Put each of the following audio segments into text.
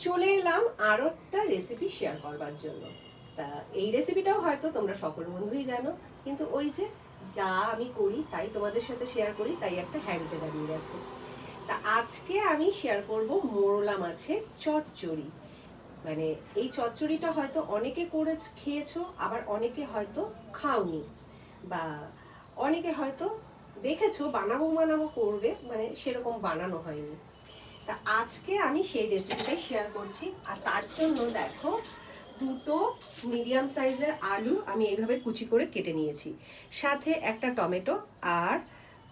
চলে এলাম আরো একটা রেসিপি শেয়ার করবার জন্য। তা এই রেসিপিটাও হয়তো তোমরা সকল বন্ধুই জানো, কিন্তু ওই যে যা আমি করি তাই তোমাদের সাথে শেয়ার করি, তাই একটা হ্যাবিটে দাঁড়িয়ে গেছে। তা আজকে আমি শেয়ার করব মোরলা মাছের চচ্চড়ি। মানে এই চচ্চড়িটা হয়তো অনেকে করে খেয়েছো, আবার অনেকে হয়তো খাওনি, বা অনেকে হয়তো দেখেছো বানাবো করবে, মানে সেরকম বানানো হয়নি। তা আজকে আমি সেই রেসিপিটাই শেয়ার করছি। আর তার জন্য দেখো, দুটো মিডিয়াম সাইজের আলু আমি এইভাবে কুচি করে কেটে নিয়েছি, সাথে একটা টমেটো আর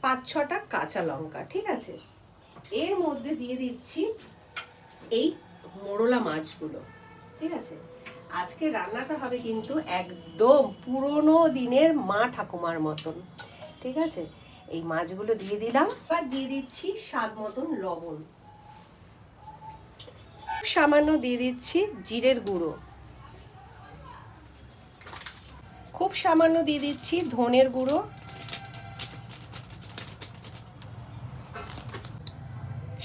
5-6টা কাঁচা লঙ্কা। ঠিক আছে, এর মধ্যে দিয়ে দিচ্ছি এই মোরলা মাছগুলো। ঠিক আছে, আজকে রান্নাটা হবে কিন্তু একদম পুরনো দিনের মা ঠাকুমার মতন। ঠিক আছে, এই মাছগুলো দিয়ে দিলাম। এবার দিয়ে দিচ্ছি স্বাদ মতন লবণ, সামান্য দিয়ে দিচ্ছি জিরের গুঁড়ো, খুব সামান্য দিয়ে দিচ্ছি ধনের গুঁড়ো,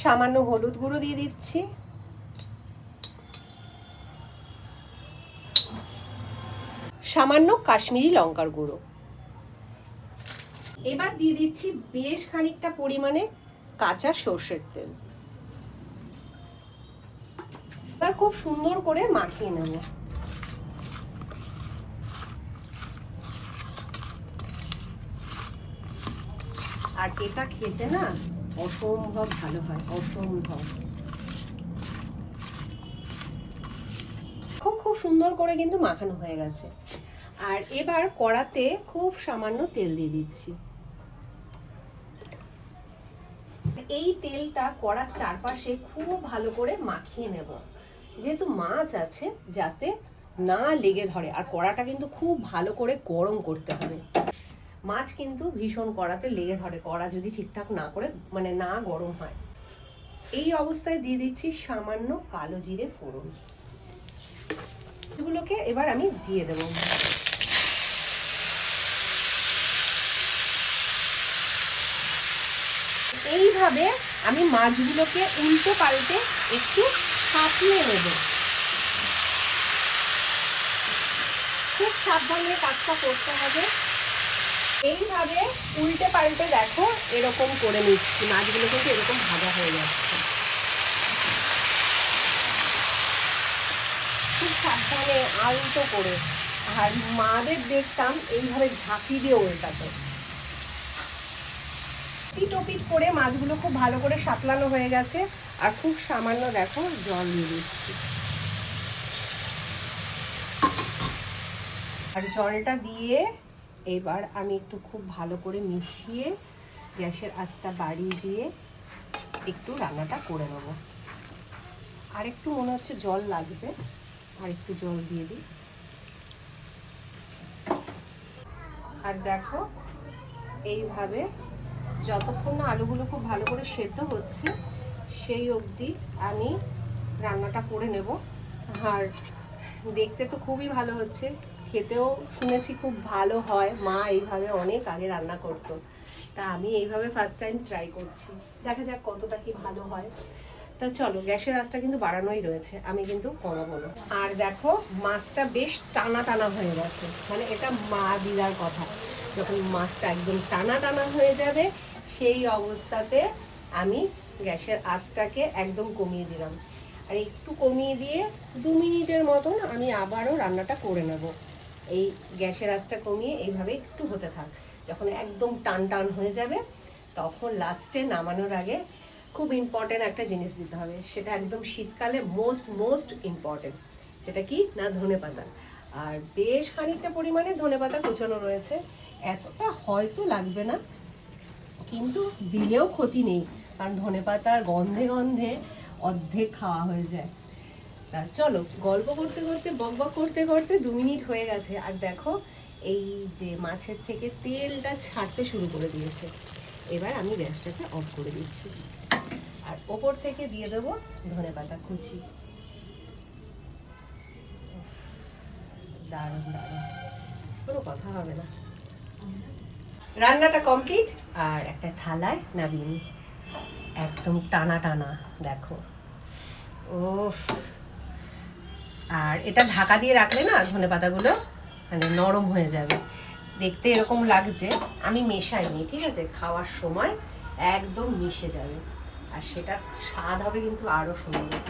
সামান্য হলুদ গুঁড়ো দিয়ে দিচ্ছি, সামান্য কাশ্মীরি লঙ্কার গুঁড়ো। এবার দিয়ে দিচ্ছি বেশ খানিকটা পরিমাণে কাঁচা সর্ষের তেল। এবার খুব সুন্দর করে মাখিয়ে নেব। আর এটা খেতে না অসম্ভব ভালো হয়, অসম্ভব। খুব সুন্দর করে কিন্তু মাখানো হয়ে গেছে। আর এবার কড়াতে খুব সামান্য তেল দিয়ে দিচ্ছি। এই তেলটা কড়ার চারপাশে খুব ভালো করে মাখিয়ে নেব, যেহেতু মাছ আছে যাতে না লেগে ধরে। আর কড়াটা কিন্তু খুব ভালো করে গরম করতে হবে, মাছ কিন্তু ভীষণ কড়াতে লেগে ধরে কড়া যদি ঠিকঠাক না করে মানে না গরম হয়। এই অবস্থায় দিয়ে দিচ্ছি সামান্য কালো জিরে ফোড়ন। এগুলোকে এবার আমি দিয়ে দেব। এইভাবে আমি মাছগুলোকে উল্টে পাল্টে একটু ফাটিয়ে নেব। খুব সাবধানে কাজটা করতে হবে। এইভাবে উল্টে পাল্টে দেখো এরকম করে নিচ্ছি, মাছগুলো কিন্তু এরকম ভাজা হয়ে যাচ্ছে। খুব সাবধানে আলতো করে। আর মাদের দেখতাম এইভাবে ঝাঁকি দিয়ে উল্টাতো। পিট করে মাছগুলো খুব ভালো করে সাতলানো হয়ে গেছে। আর খুব সামান্য দেখো জল দিয়ে দিচ্ছি। আর জলটা দিয়ে এবার আমি একটু খুব ভালো করে মিশিয়ে গ্যাসের আঁচটা বাড়িয়ে দিয়ে একটু রান্নাটা করে নেব। আর একটু মনে হচ্ছে জল লাগবে, আর একটু জল দিয়ে দিই। আর দেখো এইভাবে যতক্ষণ না আলুগুলো খুব ভালো করে সেদ্ধ হচ্ছে সেই অবধি আমি রান্নাটা করে নেব। আর দেখতে তো খুবই ভালো হচ্ছে, খেতেও শুনেছি খুব ভালো হয়। মা এইভাবে অনেক আগে রান্না করতো, তা আমি এইভাবে ফার্স্ট টাইম ট্রাই করছি, দেখা যাক কতটা কি ভালো হয়। তা চলো, গ্যাসের আঁচটা কিন্তু বাড়ানোই রয়েছে, আমি কিন্তু কমাবো না। আর দেখো মাছটা বেশ টানা টানা হয়ে গেছে, মানে এটা মা দিদার কথা, যখন মাছটা একদম টানা টানা হয়ে যাবে সেই অবস্থাতে আমি গ্যাসের আঁচটাকে একদম কমিয়ে দিলাম। আর একটু কমিয়ে দিয়ে 2 মিনিটের মতন আমি আবারও রান্নাটা করে নেব। এই গ্যাসের আঁচটা কমিয়ে এইভাবে একটু হতে থাক। যখন একদম টান টান হয়ে যাবে তখন লাস্টে নামানোর আগে খুব ইম্পর্টেন্ট একটা জিনিস দিতে হবে, সেটা একদম শীতকালে মোস্ট ইম্পর্টেন্ট। সেটা কি না, ধনেপাতা। আর বেশ খানিকটা পরিমাণে ধনেপাতা কুচানো রয়েছে, এতটা হয়তো লাগবে না, কিন্তু দিলেও ক্ষতি নেই, কারণ ধনেপাতার গন্ধে গন্ধে অর্ধেক খাওয়া হয়ে যায়। তা চলো, গল্প করতে করতে বকবক করতে করতে 2 মিনিট হয়ে গেছে। আর দেখো এই যে মাছের থেকে তেলটা ছাড়তে শুরু করে দিয়েছে। এবার আমি গ্যাসটাকে অফ করে দিচ্ছি, আর ওপর থেকে দিয়ে দেবো ধনেপাতা কুচি। দারুণ দারুণ, কোনো কথা হবে না। রান্নাটা কমপ্লিট, আর একটা থালায় নাবিয়ে একদম টানা টানা দেখো। ওফ। আর এটা ঢাকা দিয়ে রাখলে না ধনেপাতাগুলো মানে নরম হয়ে যাবে। দেখতে এরকম লাগছে, আমি মেশাইনি, ঠিক আছে, খাওয়ার সময় একদম মিশে যাবে আর সেটার স্বাদ হবে কিন্তু আরও সুন্দর।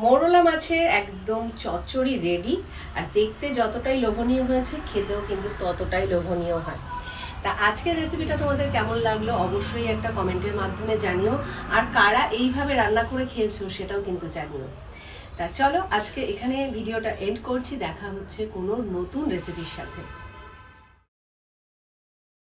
মৌরলা মাছের একদম চচ্চড়ি রেডি। আর দেখতে যতটাই লোভনীয় হয়েছে খেতেও কিন্তু ততটাই লোভনীয় হয়। তা আজকের রেসিপিটা তোমাদের কেমন লাগলো অবশ্যই একটা কমেন্টের মাধ্যমে জানিও। আর কারা এইভাবে রান্না করে খেয়েছো সেটাও কিন্তু জানিও। তা চলো আজকে এখানে ভিডিওটা এন্ড করছি, দেখা হচ্ছে কোনো নতুন রেসিপির সাথে।